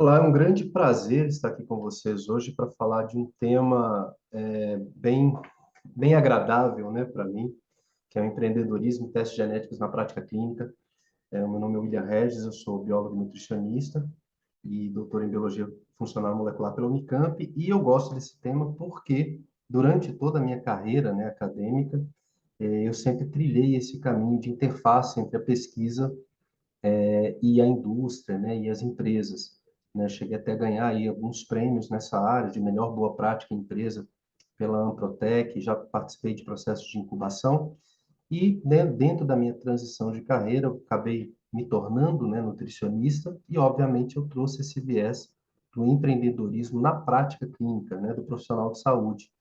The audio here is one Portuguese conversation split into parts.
Olá, é um grande prazer estar aqui com vocês hoje para falar de um tema bem agradável, né, para mim, que é o empreendedorismo e testes genéticos na prática clínica. O meu nome é William Regis, eu sou biólogo e nutricionista e doutor em biologia funcional molecular pela Unicamp, e eu gosto desse tema porque durante toda a minha carreira, né, acadêmica, eu sempre trilhei esse caminho de interface entre a pesquisa e a indústria, né, e as empresas, né? Cheguei até a ganhar aí alguns prêmios nessa área de melhor boa prática em empresa pela Amprotec, já participei de processos de incubação e dentro da minha transição de carreira eu acabei me tornando, né, nutricionista e obviamente eu trouxe esse viés do empreendedorismo na prática clínica, né, do profissional de saúde,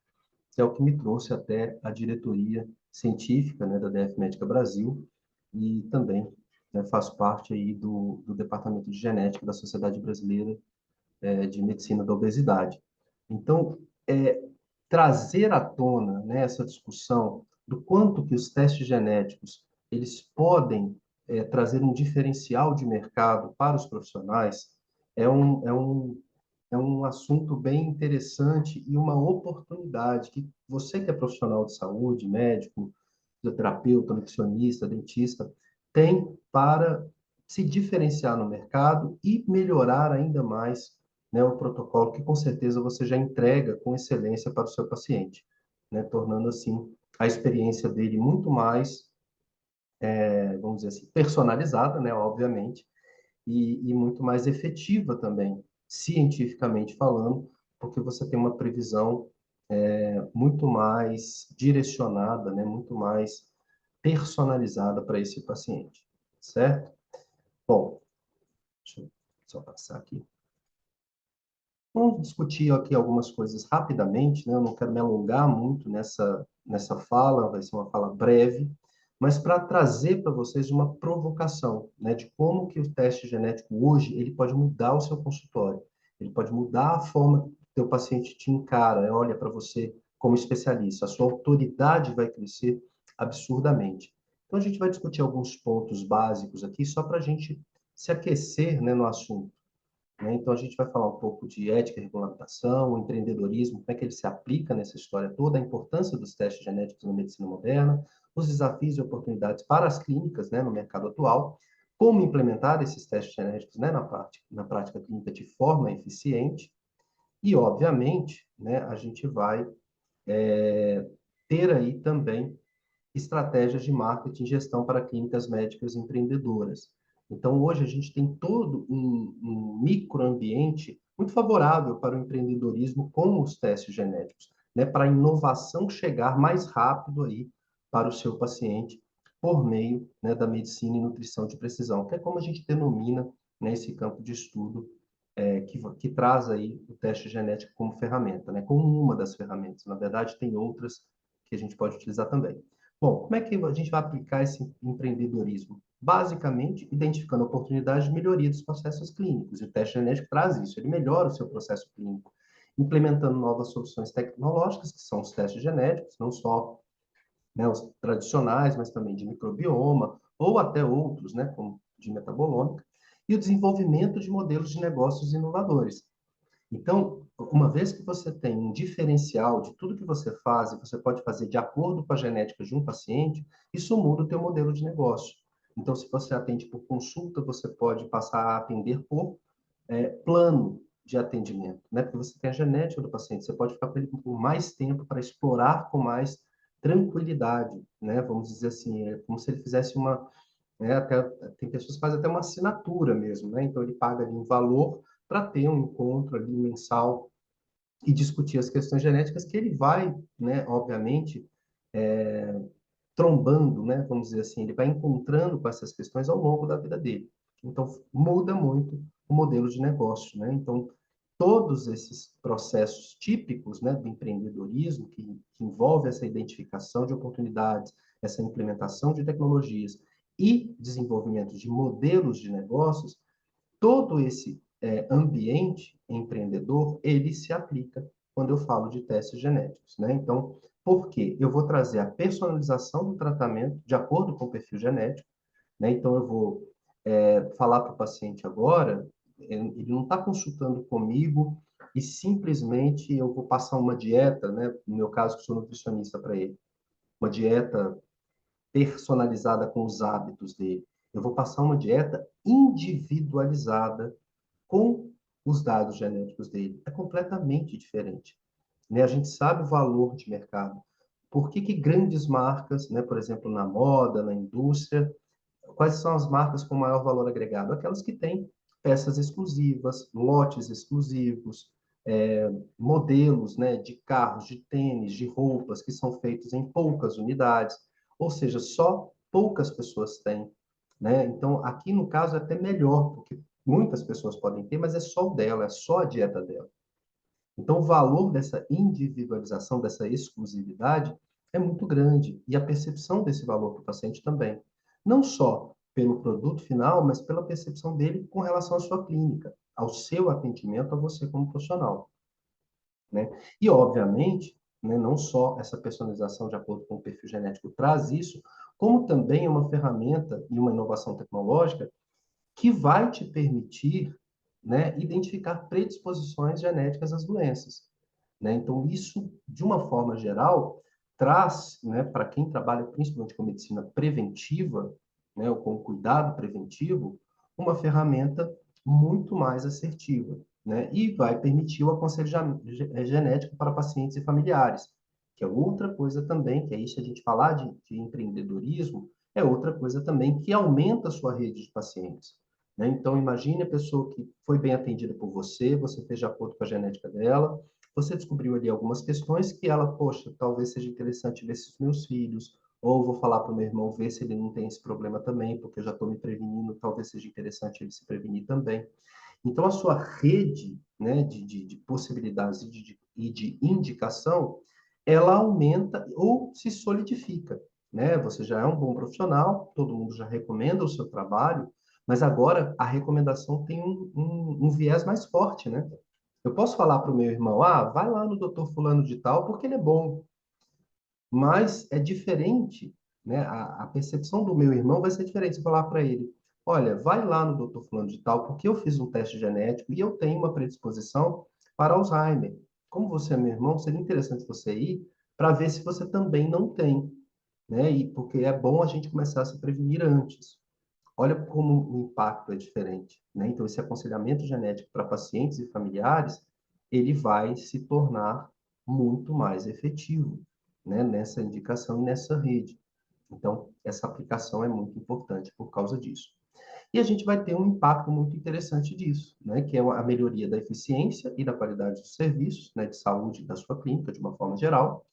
que é o que me trouxe até a diretoria científica, né, da DF Médica Brasil e também, né, faço parte aí do Departamento de Genética da Sociedade Brasileira de Medicina da Obesidade. Então, trazer à tona, né, essa discussão do quanto que os testes genéticos eles podem trazer um diferencial de mercado para os profissionais é um, é um, é um assunto bem interessante e uma oportunidade que você que é profissional de saúde, médico, fisioterapeuta, nutricionista, dentista, tem para se diferenciar no mercado e melhorar ainda mais, né, o protocolo que com certeza você já entrega com excelência para o seu paciente, né, tornando assim a experiência dele muito mais, vamos dizer assim, personalizada, né, obviamente, e muito mais efetiva também, cientificamente falando, porque você tem uma previsão muito mais direcionada, né, muito mais personalizada para esse paciente, certo? Bom, deixa eu só passar aqui. Vamos discutir aqui algumas coisas rapidamente, né? Eu não quero me alongar muito nessa fala, vai ser uma fala breve, mas para trazer para vocês uma provocação, né, de como que o teste genético hoje ele pode mudar o seu consultório, ele pode mudar a forma que o teu paciente te encara, olha para você como especialista, a sua autoridade vai crescer absurdamente. Então a gente vai discutir alguns pontos básicos aqui só para a gente se aquecer, né, no assunto, né? Então, a gente vai falar um pouco de ética e regulamentação, o empreendedorismo, como é que ele se aplica nessa história toda, a importância dos testes genéticos na medicina moderna, os desafios e oportunidades para as clínicas, né, no mercado atual, como implementar esses testes genéticos, né, na prática clínica de forma eficiente e, obviamente, né, a gente vai ter aí também estratégias de marketing e gestão para clínicas médicas empreendedoras. Então, hoje a gente tem todo um microambiente muito favorável para o empreendedorismo com os testes genéticos, né, para a inovação chegar mais rápido aí para o seu paciente por meio, né, da medicina e nutrição de precisão, que é como a gente denomina, né, esse campo de estudo que traz aí o teste genético como ferramenta, né, como uma das ferramentas. Na verdade, tem outras que a gente pode utilizar também. Bom, como é que a gente vai aplicar esse empreendedorismo? Basicamente, identificando oportunidades de melhoria dos processos clínicos. E o teste genético traz isso, ele melhora o seu processo clínico, implementando novas soluções tecnológicas, que são os testes genéticos, não só, né, os tradicionais, mas também de microbioma, ou até outros, né, como de metabolômica, e o desenvolvimento de modelos de negócios inovadores. Então, uma vez que você tem um diferencial de tudo que você faz, e você pode fazer de acordo com a genética de um paciente, isso muda o teu modelo de negócio. Então, se você atende por consulta, você pode passar a atender por plano de atendimento, né? Porque você tem a genética do paciente, você pode ficar com ele por mais tempo para explorar com mais tranquilidade, né? Vamos dizer assim, é como se ele fizesse uma, né? Até, tem pessoas que fazem até uma assinatura mesmo, né? Então ele paga ali um valor para ter um encontro ali mensal e discutir as questões genéticas que ele vai, né? Obviamente, trombando, né? Vamos dizer assim, ele vai encontrando com essas questões ao longo da vida dele. Então muda muito o modelo de negócio, né? Então todos esses processos típicos, né, do empreendedorismo, que envolve essa identificação de oportunidades, essa implementação de tecnologias e desenvolvimento de modelos de negócios, todo esse ambiente empreendedor, ele se aplica quando eu falo de testes genéticos, né? Então, por quê? Eu vou trazer a personalização do tratamento de acordo com o perfil genético, né? Então, eu vou falar para o paciente agora ele não está consultando comigo e simplesmente eu vou passar uma dieta, né? No meu caso, que sou nutricionista para ele, uma dieta personalizada com os hábitos dele. Eu vou passar uma dieta individualizada com os dados genéticos dele. É completamente diferente, né? A gente sabe o valor de mercado. Por que que grandes marcas, né, por exemplo, na moda, na indústria, quais são as marcas com maior valor agregado? Aquelas que têm peças exclusivas, lotes exclusivos, modelos, né, de carros, de tênis, de roupas que são feitos em poucas unidades, ou seja, só poucas pessoas têm, né? Então, aqui no caso é até melhor, porque muitas pessoas podem ter, mas é só o dela, é só a dieta dela. Então, o valor dessa individualização, dessa exclusividade, é muito grande. E a percepção desse valor para o paciente também. Não só pelo produto final, mas pela percepção dele com relação à sua clínica, ao seu atendimento, a você como profissional, né? E, obviamente, né, não só essa personalização de acordo com o perfil genético traz isso, como também é uma ferramenta e uma inovação tecnológica que vai te permitir, né, identificar predisposições genéticas às doenças, né? Então, isso, de uma forma geral, traz, né, para quem trabalha principalmente com medicina preventiva, né, ou com cuidado preventivo, uma ferramenta muito mais assertiva, né? E vai permitir o aconselhamento genético para pacientes e familiares, que é outra coisa também, que é isso a gente falar de empreendedorismo, é outra coisa também que aumenta a sua rede de pacientes, né? Então, imagine a pessoa que foi bem atendida por você, você fez de acordo com a genética dela, você descobriu ali algumas questões que ela, poxa, talvez seja interessante ver se os meus filhos, ou vou falar para o meu irmão ver se ele não tem esse problema também, porque eu já estou me prevenindo, talvez seja interessante ele se prevenir também. Então, a sua rede, né, de possibilidades e de indicação, ela aumenta ou se solidifica, né? Você já é um bom profissional, todo mundo já recomenda o seu trabalho, mas agora a recomendação tem um viés mais forte, né? Eu posso falar para o meu irmão, vai lá no doutor fulano de tal, porque ele é bom. Mas é diferente, né? A percepção do meu irmão vai ser diferente se eu falar para ele, olha, vai lá no doutor fulano de tal, porque eu fiz um teste genético e eu tenho uma predisposição para Alzheimer. Como você é meu irmão, seria interessante você ir para ver se você também não tem, né? E porque é bom a gente começar a se prevenir antes. Olha como o impacto é diferente, né? Então, esse aconselhamento genético para pacientes e familiares, ele vai se tornar muito mais efetivo, né? Nessa indicação e nessa rede. Então, essa aplicação é muito importante por causa disso. E a gente vai ter um impacto muito interessante disso, né? Que é a melhoria da eficiência e da qualidade dos serviços, né? De saúde da sua clínica, de uma forma geral,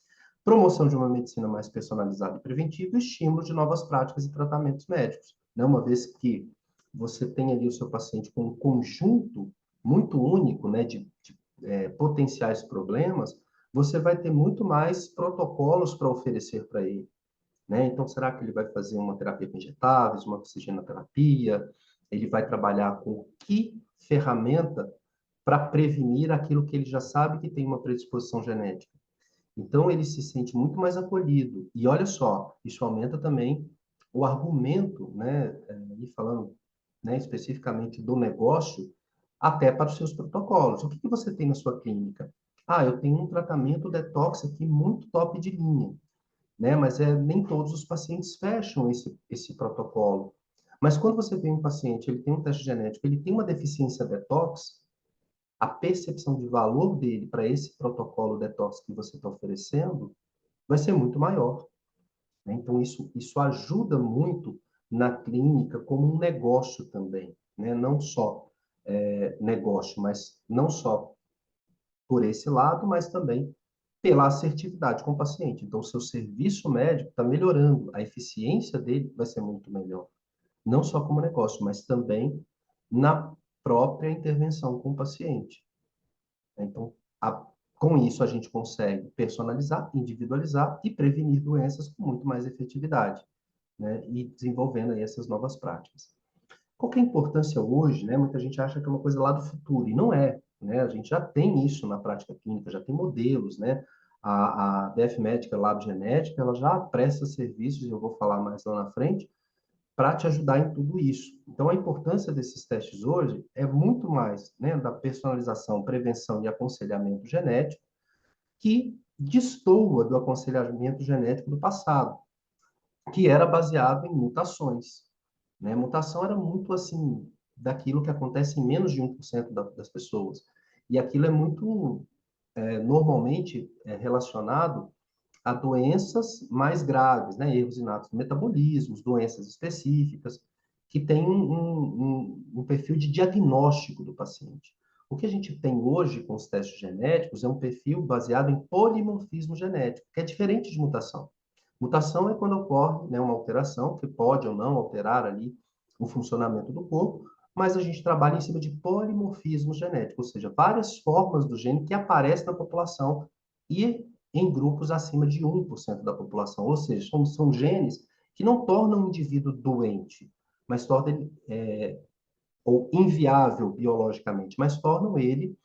promoção de uma medicina mais personalizada e preventiva e estímulo de novas práticas e tratamentos médicos, né? Uma vez que você tem ali o seu paciente com um conjunto muito único, né, de potenciais problemas, você vai ter muito mais protocolos para oferecer para ele, né? Então, será que ele vai fazer uma terapia com injetáveis, uma oxigenoterapia? Ele vai trabalhar com que ferramenta para prevenir aquilo que ele já sabe que tem uma predisposição genética? Então, ele se sente muito mais acolhido. E olha só, isso aumenta também o argumento, né? E falando, né, especificamente do negócio, até para os seus protocolos. O que que você tem na sua clínica? Eu tenho um tratamento detox aqui muito top de linha, né? Mas nem todos os pacientes fecham esse protocolo. Mas quando você tem um paciente, ele tem um teste genético, ele tem uma deficiência detox, a percepção de valor dele para esse protocolo detox que você está oferecendo vai ser muito maior, né? Então, isso ajuda muito na clínica como um negócio também, né? Não só negócio, mas não só por esse lado, mas também pela assertividade com o paciente. Então, o seu serviço médico está melhorando, a eficiência dele vai ser muito melhor. Não só como negócio, mas também na própria intervenção com o paciente. Então, com isso, a gente consegue personalizar, individualizar e prevenir doenças com muito mais efetividade, né? E desenvolvendo aí essas novas práticas. Qual que é a importância hoje, né? Muita gente acha que é uma coisa lá do futuro, e não é, né? A gente já tem isso na prática clínica, já tem modelos, né? A DF Médica Lab Genética, ela já presta serviços, e eu vou falar mais lá na frente, para te ajudar em tudo isso. Então, a importância desses testes hoje é muito mais, né, da personalização, prevenção e aconselhamento genético, que destoa do aconselhamento genético do passado, que era baseado em mutações, né? Mutação era muito assim, daquilo que acontece em menos de 1% das pessoas. E aquilo é muito, normalmente, relacionado a doenças mais graves, né? Erros inatos do metabolismo, doenças específicas, que têm um perfil de diagnóstico do paciente. O que a gente tem hoje com os testes genéticos é um perfil baseado em polimorfismo genético, que é diferente de mutação. Mutação é quando ocorre, né, uma alteração, que pode ou não alterar ali o funcionamento do corpo, mas a gente trabalha em cima de polimorfismo genético, ou seja, várias formas do gene que aparecem na população e em grupos acima de 1% da população, ou seja, são genes que não tornam o indivíduo doente, mas tornam ele, ou inviável biologicamente, mas tornam ele,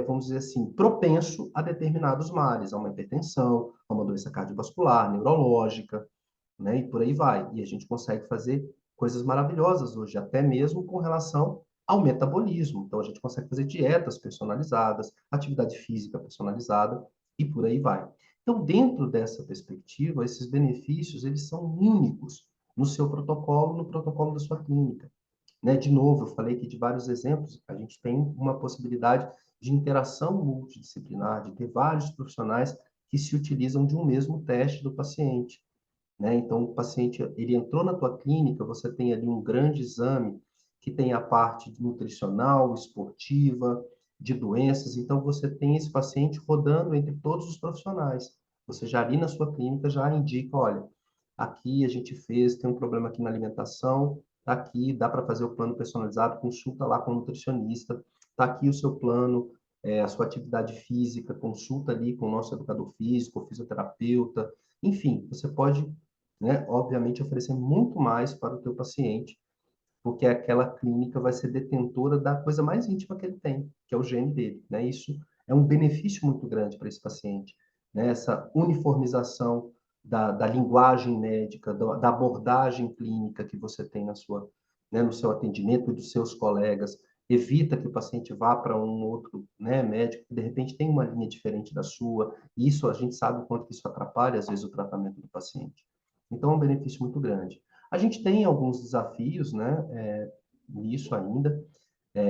vamos dizer assim, propenso a determinados males, a uma hipertensão, a uma doença cardiovascular, neurológica, né? E por aí vai. E a gente consegue fazer coisas maravilhosas hoje, até mesmo com relação ao metabolismo. Então, a gente consegue fazer dietas personalizadas, atividade física personalizada e por aí vai. Então, dentro dessa perspectiva, esses benefícios, eles são únicos no seu protocolo, no protocolo da sua clínica. Né? De novo, eu falei aqui de vários exemplos, a gente tem uma possibilidade de interação multidisciplinar, de ter vários profissionais que se utilizam de um mesmo teste do paciente, né? Então, o paciente, ele entrou na tua clínica, você tem ali um grande exame que tem a parte nutricional, esportiva, de doenças, então você tem esse paciente rodando entre todos os profissionais. Você já ali na sua clínica já indica, olha, aqui a gente fez, tem um problema aqui na alimentação, tá aqui, dá para fazer o plano personalizado, consulta lá com o nutricionista, tá aqui o seu plano, a sua atividade física, consulta ali com o nosso educador físico, o fisioterapeuta, enfim, você pode, né, obviamente, oferecer muito mais para o teu paciente, porque aquela clínica vai ser detentora da coisa mais íntima que ele tem, que é o gene dele, né? Isso é um benefício muito grande para esse paciente, né? Essa uniformização da linguagem médica, da abordagem clínica que você tem na sua, né, no seu atendimento e dos seus colegas, evita que o paciente vá para um outro, né, médico que de repente tem uma linha diferente da sua, e isso a gente sabe o quanto que isso atrapalha às vezes o tratamento do paciente. Então é um benefício muito grande. A gente tem alguns desafios, né, nisso ainda,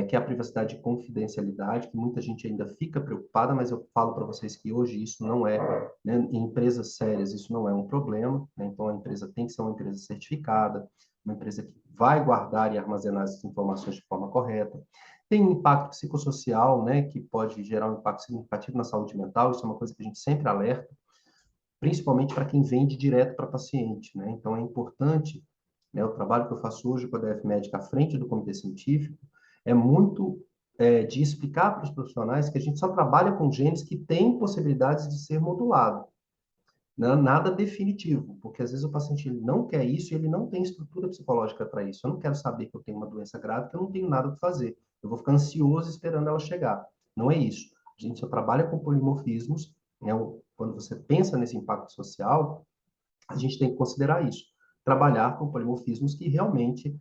que é a privacidade e confidencialidade, que muita gente ainda fica preocupada, mas eu falo para vocês que hoje isso não é, né, em empresas sérias, isso não é um problema, né? Então a empresa tem que ser uma empresa certificada, uma empresa que vai guardar e armazenar essas informações de forma correta. Tem um impacto psicossocial, né, que pode gerar um impacto significativo na saúde mental, isso é uma coisa que a gente sempre alerta, principalmente para quem vende direto para paciente, né? Então é importante, né, o trabalho que eu faço hoje com a DF Médica à frente do comitê científico é muito de explicar para os profissionais que a gente só trabalha com genes que têm possibilidades de ser modulado, né? Nada definitivo, porque às vezes o paciente ele não quer isso e ele não tem estrutura psicológica para isso. Eu não quero saber que eu tenho uma doença grave, que eu não tenho nada para fazer. Eu vou ficar ansioso esperando ela chegar. Não é isso. A gente só trabalha com polimorfismos, né? Quando você pensa nesse impacto social, a gente tem que considerar isso. Trabalhar com polimorfismos que realmente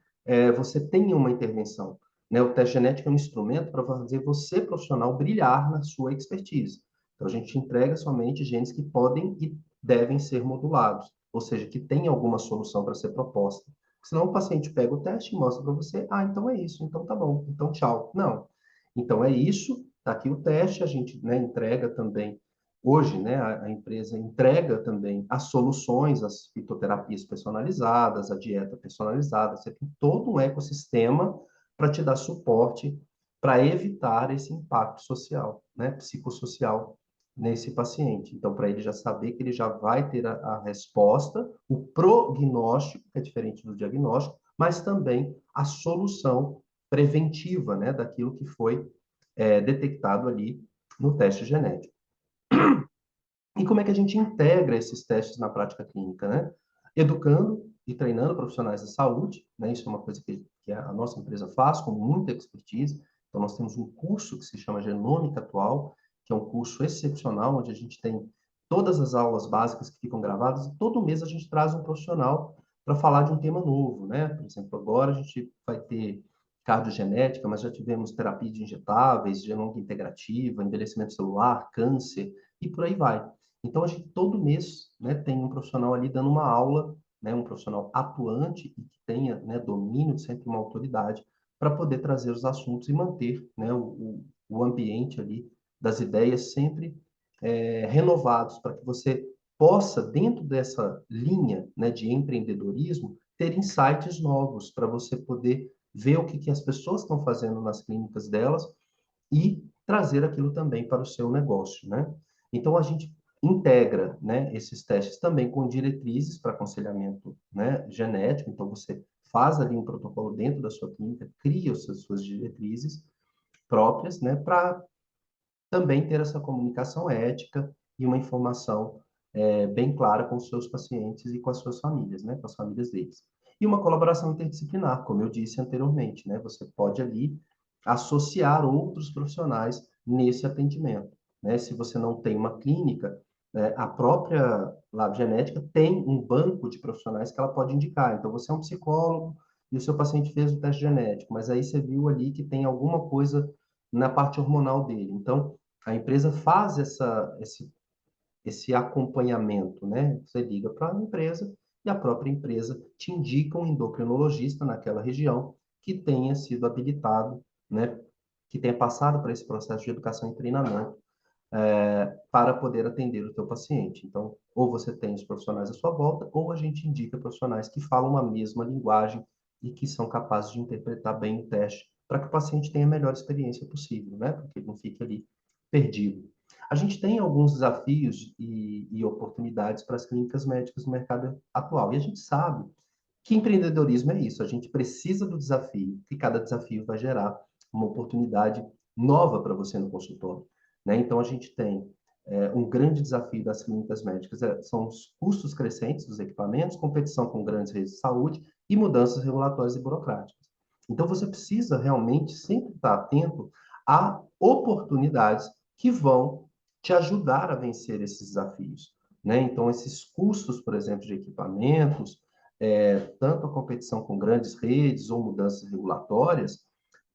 você tenha uma intervenção. Né? O teste genético é um instrumento para fazer você, profissional, brilhar na sua expertise. Então, a gente entrega somente genes que podem e devem ser modulados, ou seja, que tem alguma solução para ser proposta. Senão o paciente pega o teste e mostra para você, ah, então é isso, então tá bom, então tchau. Não. Então é isso, tá aqui o teste, a gente, né, entrega também. Hoje, né, a empresa entrega também as soluções, as fitoterapias personalizadas, a dieta personalizada. Você tem todo um ecossistema para te dar suporte para evitar esse impacto social, né, psicossocial nesse paciente. Então, para ele já saber que ele já vai ter a resposta, o prognóstico, que é diferente do diagnóstico, mas também a solução preventiva, né, daquilo que foi detectado ali no teste genético. E como é que a gente integra esses testes na prática clínica, né? Educando e treinando profissionais da saúde, né? Isso é uma coisa que a nossa empresa faz com muita expertise. Então, nós temos um curso que se chama Genômica Atual, que é um curso excepcional, onde a gente tem todas as aulas básicas que ficam gravadas, e todo mês a gente traz um profissional para falar de um tema novo, né? Por exemplo, agora a gente vai ter cardiogenética, mas já tivemos terapia de injetáveis, genômica integrativa, envelhecimento celular, câncer e por aí vai. Então, a gente todo mês, né, tem um profissional ali dando uma aula, né, um profissional atuante e que tenha, né, domínio, sempre uma autoridade, para poder trazer os assuntos e manter, né, o ambiente ali das ideias sempre renovados, para que você possa, dentro dessa linha, né, de empreendedorismo, ter insights novos para você poder ver o que as pessoas estão fazendo nas clínicas delas e trazer aquilo também para o seu negócio, né? Então, a gente integra, né, esses testes também com diretrizes para aconselhamento, né, genético. Então, você faz ali um protocolo dentro da sua clínica, cria as suas diretrizes próprias, né, para também ter essa comunicação ética e uma informação bem clara com os seus pacientes e com as suas famílias, né, com as famílias deles. E uma colaboração interdisciplinar, como eu disse anteriormente, né, você pode ali associar outros profissionais nesse atendimento, né? Se você não tem uma clínica, a própria Lab Genética tem um banco de profissionais que ela pode indicar. Então, você é um psicólogo e o seu paciente fez o teste genético, mas aí você viu ali que tem alguma coisa na parte hormonal dele. Então, a empresa faz esse acompanhamento, né? Você liga para a empresa e a própria empresa te indica um endocrinologista naquela região que tenha sido habilitado, né? Que tenha passado por esse processo de educação e treinamento para poder atender o teu paciente. Então, ou você tem os profissionais à sua volta, ou a gente indica profissionais que falam a mesma linguagem e que são capazes de interpretar bem o teste para que o paciente tenha a melhor experiência possível, né? Para que ele não fique ali perdido. A gente tem alguns desafios e oportunidades para as clínicas médicas no mercado atual. E a gente sabe que empreendedorismo é isso. A gente precisa do desafio, que cada desafio vai gerar uma oportunidade nova para você no consultório, né? Então, a gente tem um grande desafio das clínicas médicas, são os custos crescentes dos equipamentos, competição com grandes redes de saúde e mudanças regulatórias e burocráticas. Então, você precisa realmente sempre estar atento a oportunidades que vão te ajudar a vencer esses desafios, né? Então, esses custos, por exemplo, de equipamentos, tanto a competição com grandes redes ou mudanças regulatórias,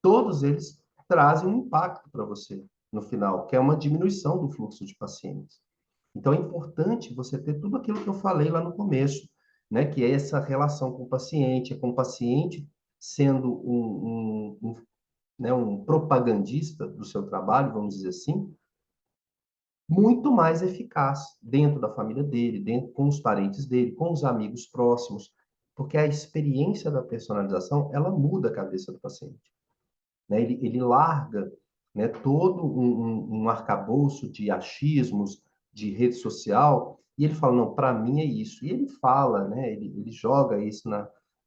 todos eles trazem um impacto para você no final, que é uma diminuição do fluxo de pacientes. Então, é importante você ter tudo aquilo que eu falei lá no começo, né? Que é essa relação com o paciente sendo né, um propagandista do seu trabalho, vamos dizer assim, muito mais eficaz dentro da família dele, dentro com os parentes dele, com os amigos próximos, porque a experiência da personalização, ela muda a cabeça do paciente, né? Ele larga, né, todo um arcabouço de achismos, de rede social, e ele fala, não, para mim é isso. E ele fala, né, ele joga isso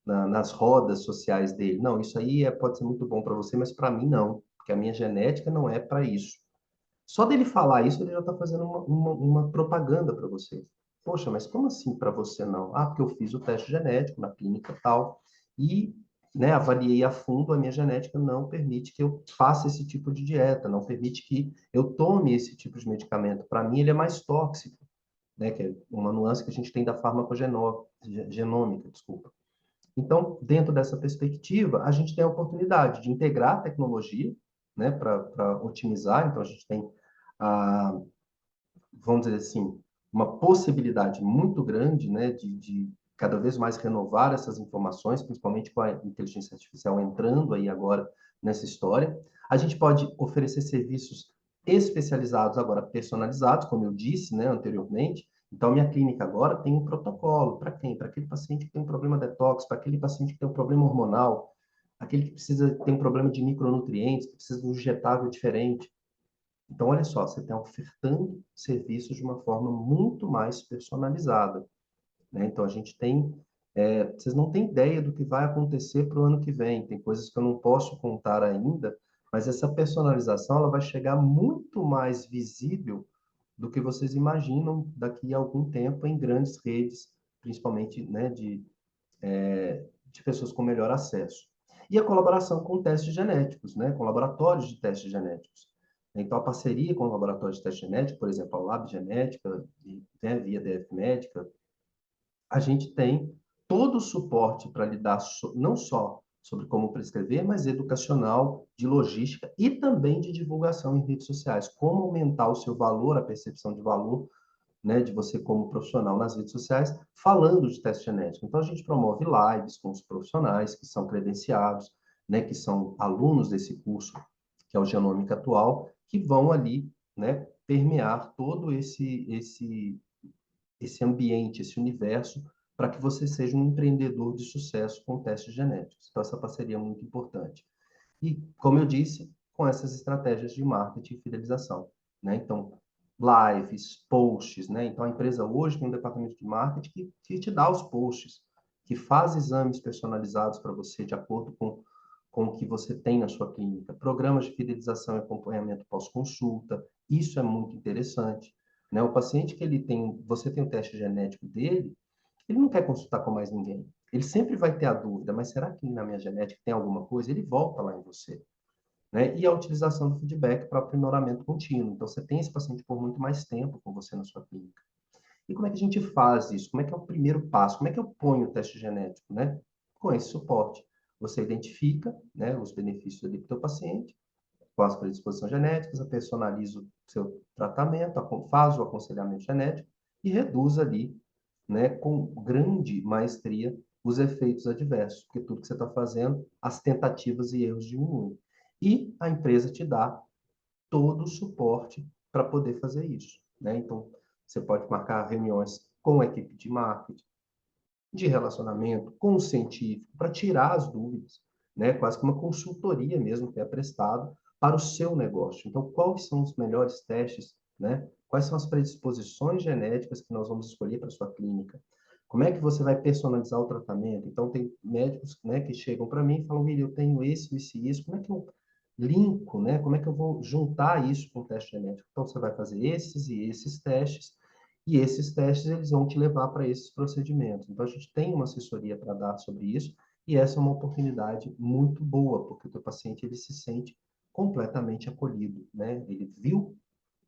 nas rodas sociais dele. Não, isso aí pode ser muito bom para você, mas para mim não, porque a minha genética não é para isso. Só dele falar isso, ele já está fazendo uma propaganda para você. Poxa, mas como assim para você não? Ah, porque eu fiz o teste genético na clínica tal e, né, avaliei a fundo, a minha genética não permite que eu faça esse tipo de dieta, não permite que eu tome esse tipo de medicamento. Para mim, ele é mais tóxico, né, que é uma nuance que a gente tem da farmacogenômica, desculpa. Então, dentro dessa perspectiva, a gente tem a oportunidade de integrar a tecnologia, né, para otimizar. Então, a gente tem a, vamos dizer assim, uma possibilidade muito grande, né, de cada vez mais renovar essas informações, principalmente com a inteligência artificial entrando aí agora nessa história. A gente pode oferecer serviços especializados agora, personalizados, como eu disse, né, anteriormente. Então, minha clínica agora tem um protocolo para quem? Para aquele paciente que tem um problema detox, para aquele paciente que tem um problema hormonal, aquele que precisa ter um problema de micronutrientes, que precisa de um injetável diferente. Então, olha só, você está ofertando serviços de uma forma muito mais personalizada, né? Então, a gente tem, vocês não têm ideia do que vai acontecer para o ano que vem. Tem coisas que eu não posso contar ainda, mas essa personalização ela vai chegar muito mais visível do que vocês imaginam daqui a algum tempo em grandes redes, principalmente, né, de pessoas com melhor acesso. E a colaboração com testes genéticos, né, com laboratórios de testes genéticos. Então, a parceria com o laboratório de teste genético, por exemplo, a Lab Genética, né, via DF Médica, a gente tem todo o suporte para lhe dar não só sobre como prescrever, mas educacional, de logística e também de divulgação em redes sociais. Como aumentar o seu valor, a percepção de valor, né, de você como profissional nas redes sociais, falando de teste genético. Então, a gente promove lives com os profissionais que são credenciados, né, que são alunos desse curso, que é o Genômica Atual, que vão ali, né, permear todo esse ambiente, esse universo, para que você seja um empreendedor de sucesso com testes genéticos. Então, essa parceria é muito importante. E, como eu disse, com essas estratégias de marketing e fidelização, né? Então, lives, posts, né? Então, a empresa hoje tem um departamento de marketing que te dá os posts, que faz exames personalizados para você de acordo com o que você tem na sua clínica, programas de fidelização e acompanhamento pós-consulta, isso é muito interessante, né? O paciente que ele tem, você tem o teste genético dele, ele não quer consultar com mais ninguém. Ele sempre vai ter a dúvida, mas será que na minha genética tem alguma coisa? Ele volta lá em você, né? E a utilização do feedback para aprimoramento contínuo. Então, você tem esse paciente por muito mais tempo com você na sua clínica. E como é que a gente faz isso? Como é que é o primeiro passo? Como é que eu ponho o teste genético, né? Com esse suporte. Você identifica, né, os benefícios ali para o teu paciente, com as predisposições genéticas, personaliza o seu tratamento, faz o aconselhamento genético e reduz ali, né, com grande maestria, os efeitos adversos, porque tudo que você está fazendo, as tentativas e erros diminuem. E a empresa te dá todo o suporte para poder fazer isso, né? Então, você pode marcar reuniões com a equipe de marketing, de relacionamento, com o científico, para tirar as dúvidas, né? Quase que uma consultoria mesmo que é prestado para o seu negócio. Então, quais são os melhores testes, né? Quais são as predisposições genéticas que nós vamos escolher para a sua clínica? Como é que você vai personalizar o tratamento? Então, tem médicos, né, que chegam para mim e falam, William, eu tenho esse, esse e isso, como é que eu linko, né? Como é que eu vou juntar isso com o teste genético? Então, você vai fazer esses e esses testes, e esses testes eles vão te levar para esses procedimentos. Então, a gente tem uma assessoria para dar sobre isso, e essa é uma oportunidade muito boa, porque o teu paciente ele se sente completamente acolhido, né? Ele viu o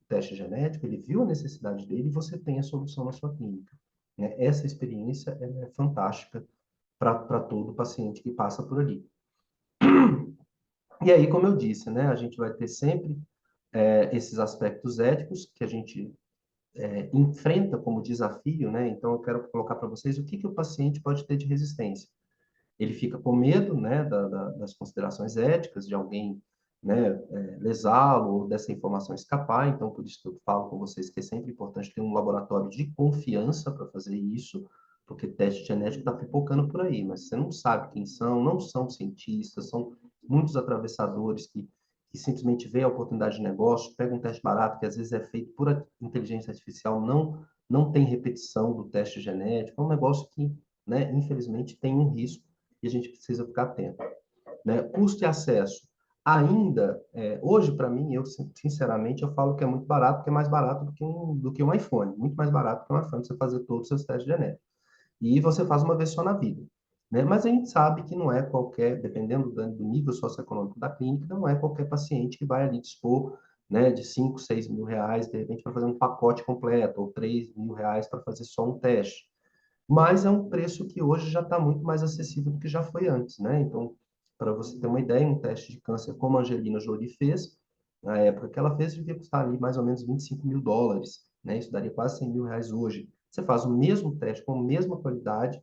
teste genético, ele viu a necessidade dele e você tem a solução na sua clínica, né? Essa experiência é fantástica para todo paciente que passa por ali. E aí, como eu disse, né, a gente vai ter sempre esses aspectos éticos que a gente enfrenta como desafio, né? Então, eu quero colocar para vocês o que que o paciente pode ter de resistência. Ele fica com medo, né, das considerações éticas de alguém, né, lesá-lo ou dessa informação escapar. Então, por isso que eu falo com vocês que é sempre importante ter um laboratório de confiança para fazer isso, porque teste genético está pipocando por aí, mas você não sabe quem são, não são cientistas, são muitos atravessadores que simplesmente veem a oportunidade de negócio, pegam um teste barato que às vezes é feito por inteligência artificial, não tem repetição do teste genético, é um negócio que, né, infelizmente, tem um risco e a gente precisa ficar atento, né? Custo e acesso. Ainda, hoje, para mim, eu, sinceramente, eu falo que é muito barato, porque é mais barato do que um iPhone, muito mais barato que um iPhone, você fazer todos os seus testes genéticos. E você faz uma vez só na vida, né? Mas a gente sabe que não é qualquer, dependendo do nível socioeconômico da clínica, não é qualquer paciente que vai ali dispor, né, de 5, 6 mil reais, de repente, para fazer um pacote completo, ou 3 mil reais para fazer só um teste. Mas é um preço que hoje já está muito mais acessível do que já foi antes, né? Então, para você ter uma ideia, um teste de câncer como a Angelina Jolie fez, na época que ela fez, devia custar ali mais ou menos 25 mil dólares, né? Isso daria quase 100 mil reais hoje. Você faz o mesmo teste com a mesma qualidade,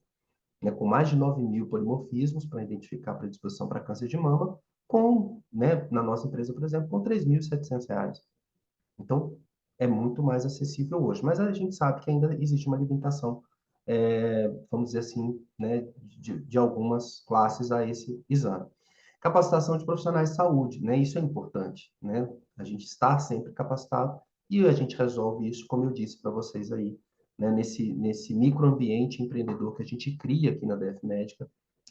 né, com mais de 9 mil polimorfismos para identificar a predisposição para câncer de mama, né, na nossa empresa, por exemplo, com 3.700 reais. Então, é muito mais acessível hoje. Mas a gente sabe que ainda existe uma limitação, vamos dizer assim, né, de algumas classes a esse exame. Capacitação de profissionais de saúde, né? Isso é importante, né? A gente está sempre capacitado e a gente resolve isso, como eu disse para vocês aí, né? Nesse microambiente empreendedor que a gente cria aqui na DF Médica,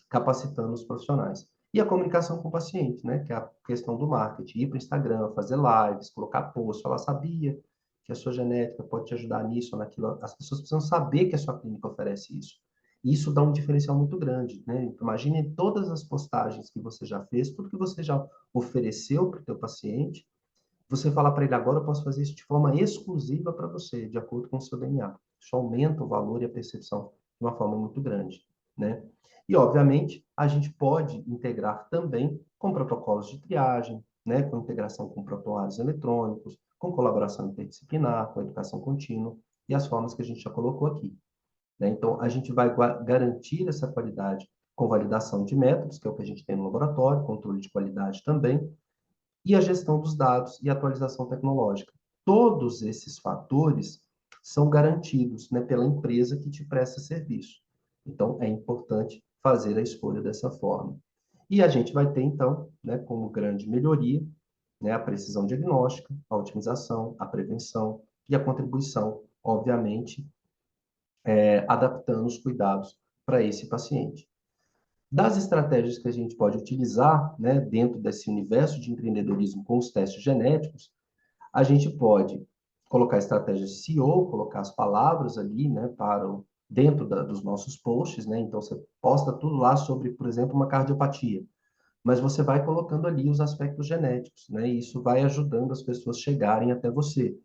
capacitando os profissionais. E a comunicação com o paciente, né? Que é a questão do marketing, ir para o Instagram, fazer lives, colocar posts, falar, sabia que a sua genética pode te ajudar nisso ou naquilo. As pessoas precisam saber que a sua clínica oferece isso. E isso dá um diferencial muito grande, né? Imagine todas as postagens que você já fez, tudo que você já ofereceu para o teu paciente, você falar para ele agora, eu posso fazer isso de forma exclusiva para você, de acordo com o seu DNA. Isso aumenta o valor e a percepção de uma forma muito grande. né? E, obviamente, a gente pode integrar também com protocolos de triagem, né? Com integração com prontuários eletrônicos, com colaboração interdisciplinar, com educação contínua e as formas que a gente já colocou aqui, né? Então, a gente vai garantir essa qualidade com validação de métodos, que é o que a gente tem no laboratório, controle de qualidade também, e a gestão dos dados e atualização tecnológica. Todos esses fatores são garantidos, né, pela empresa que te presta serviço. Então, é importante fazer a escolha dessa forma. E a gente vai ter, então, né, como grande melhoria, né, a precisão diagnóstica, a otimização, a prevenção e a contribuição, obviamente, adaptando os cuidados para esse paciente. Das estratégias que a gente pode utilizar, né, dentro desse universo de empreendedorismo com os testes genéticos, a gente pode colocar estratégias de SEO, colocar as palavras ali, né, dentro dos nossos posts, né? Então você posta tudo lá sobre, por exemplo, uma cardiopatia, mas você vai colocando ali os aspectos genéticos, né? E isso vai ajudando as pessoas chegarem até você.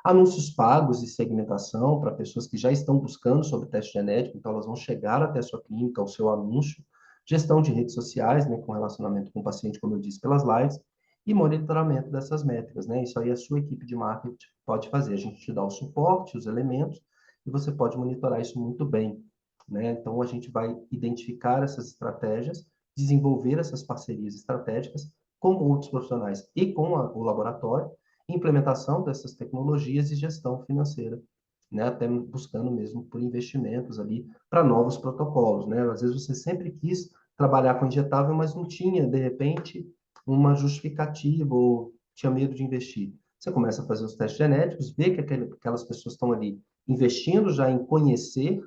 Anúncios pagos e segmentação para pessoas que já estão buscando sobre teste genético, então elas vão chegar até a sua clínica, o seu anúncio. Gestão de redes sociais, né, com relacionamento com o paciente, como eu disse, pelas lives, e monitoramento dessas métricas, né? Isso aí a sua equipe de marketing pode fazer. A gente te dá o suporte, os elementos, e você pode monitorar isso muito bem, né? Então a gente vai identificar essas estratégias, desenvolver essas parcerias estratégicas com outros profissionais e com o laboratório, implementação dessas tecnologias e gestão financeira, né? Até buscando mesmo por investimentos ali para novos protocolos, né? Às vezes você sempre quis trabalhar com injetável, mas não tinha, de repente, uma justificativa ou tinha medo de investir. Você começa a fazer os testes genéticos, vê que aquelas pessoas estão ali investindo já em conhecer,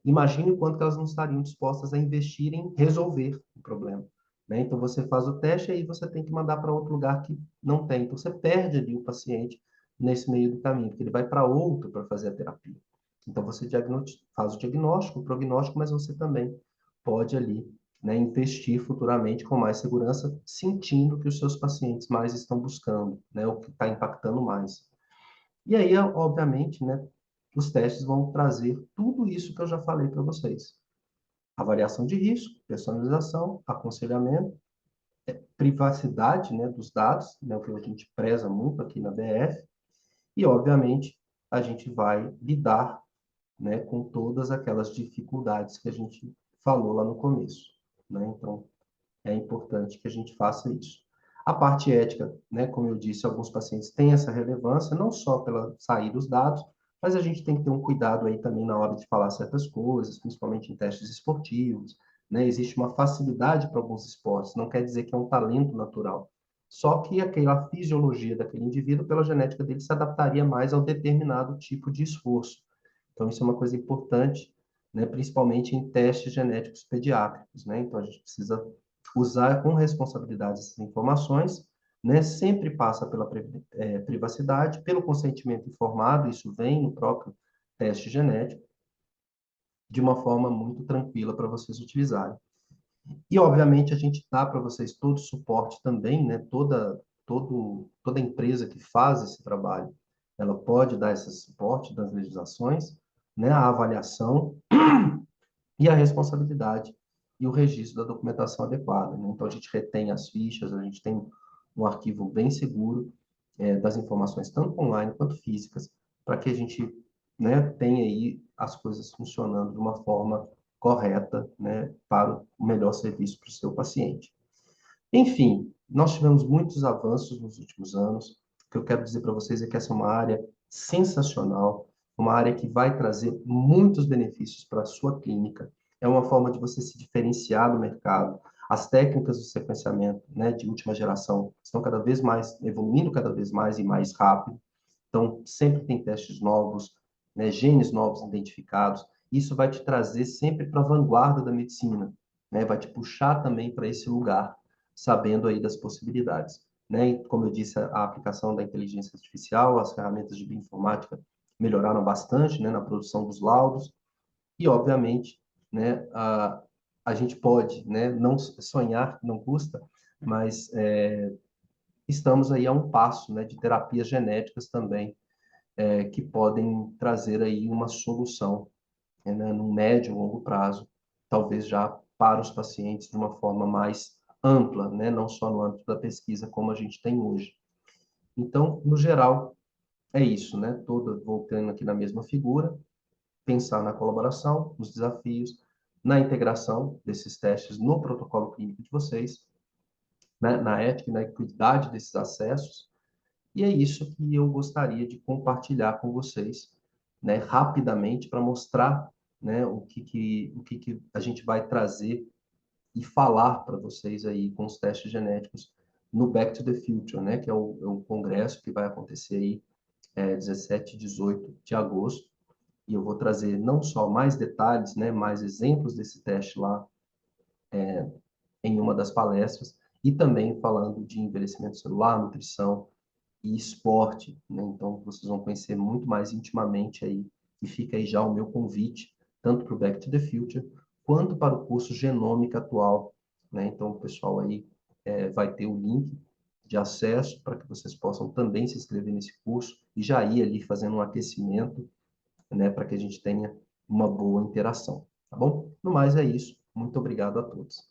imagine o quanto que elas não estariam dispostas a investir em resolver o problema, né? Então, você faz o teste e aí você tem que mandar para outro lugar que não tem. Então, você perde ali o paciente nesse meio do caminho, porque ele vai para outro para fazer a terapia. Então, você faz o diagnóstico, o prognóstico, mas você também pode ali, né, investir futuramente com mais segurança, sentindo que os seus pacientes mais estão buscando, né, o que está impactando mais. E aí, obviamente, né, os testes vão trazer tudo isso que eu já falei para vocês. Avaliação de risco, personalização, aconselhamento, privacidade, né, dos dados, né, o que a gente preza muito aqui na BF, e, obviamente, a gente vai lidar, né, com todas aquelas dificuldades que a gente falou lá no começo, né? Então, é importante que a gente faça isso. A parte ética, né, como eu disse, alguns pacientes têm essa relevância, não só pela sair dos dados, mas a gente tem que ter um cuidado aí também na hora de falar certas coisas, principalmente em testes esportivos, né? Existe uma facilidade para alguns esportes, não quer dizer que é um talento natural. Só que aquela fisiologia daquele indivíduo, pela genética dele, se adaptaria mais a um determinado tipo de esforço. Então, isso é uma coisa importante, né, principalmente em testes genéticos pediátricos, né? Então, a gente precisa usar com responsabilidade essas informações, né? Sempre passa pela privacidade, pelo consentimento informado, isso vem no próprio teste genético, de uma forma muito tranquila para vocês utilizarem. E, obviamente, a gente dá para vocês todo o suporte também, né? Toda empresa que faz esse trabalho, ela pode dar esse suporte das legislações, né? A avaliação e a responsabilidade e o registro da documentação adequada, né? Então, a gente retém as fichas, a gente tem um arquivo bem seguro das informações, tanto online quanto físicas, para que a gente, né, tenha aí as coisas funcionando de uma forma correta, né, para o melhor serviço para o seu paciente. Enfim, nós tivemos muitos avanços nos últimos anos. O que eu quero dizer para vocês é que essa é uma área sensacional, uma área que vai trazer muitos benefícios para a sua clínica. É uma forma de você se diferenciar do mercado. As técnicas do sequenciamento, né, de última geração estão cada vez mais evoluindo cada vez mais e mais rápido. Então, sempre tem testes novos, né, genes novos identificados. Isso vai te trazer sempre para a vanguarda da medicina, né? Vai te puxar também para esse lugar, sabendo aí das possibilidades, né? E, como eu disse, a aplicação da inteligência artificial, as ferramentas de bioinformática melhoraram bastante, né, na produção dos laudos e, obviamente, né, a gente pode, né, não sonhar, não custa, mas estamos aí a um passo, né, de terapias genéticas também, que podem trazer aí uma solução, né, no médio e longo prazo talvez já para os pacientes de uma forma mais ampla, né? Não só no âmbito da pesquisa como a gente tem hoje. Então, no geral, é isso, né? Todo, voltando aqui na mesma figura, pensar na colaboração, nos desafios, na integração desses testes no protocolo clínico de vocês, né? Na ética e na equidade desses acessos. E é isso que eu gostaria de compartilhar com vocês, né? Rapidamente, para mostrar, né? O que a gente vai trazer e falar para vocês aí com os testes genéticos no Back to the Future, né? Que é o congresso que vai acontecer aí 17 e 18 de agosto. E eu vou trazer não só mais detalhes, né? Mais exemplos desse teste lá em uma das palestras, e também falando de envelhecimento celular, nutrição e esporte, né? Então, vocês vão conhecer muito mais intimamente aí, e fica aí já o meu convite, tanto para o Back to the Future, quanto para o curso Genômica Atual, né? Então, o pessoal aí vai ter o link de acesso para que vocês possam também se inscrever nesse curso e já ir ali fazendo um aquecimento, né? Para que a gente tenha uma boa interação, tá bom? No mais é isso. Muito obrigado a todos.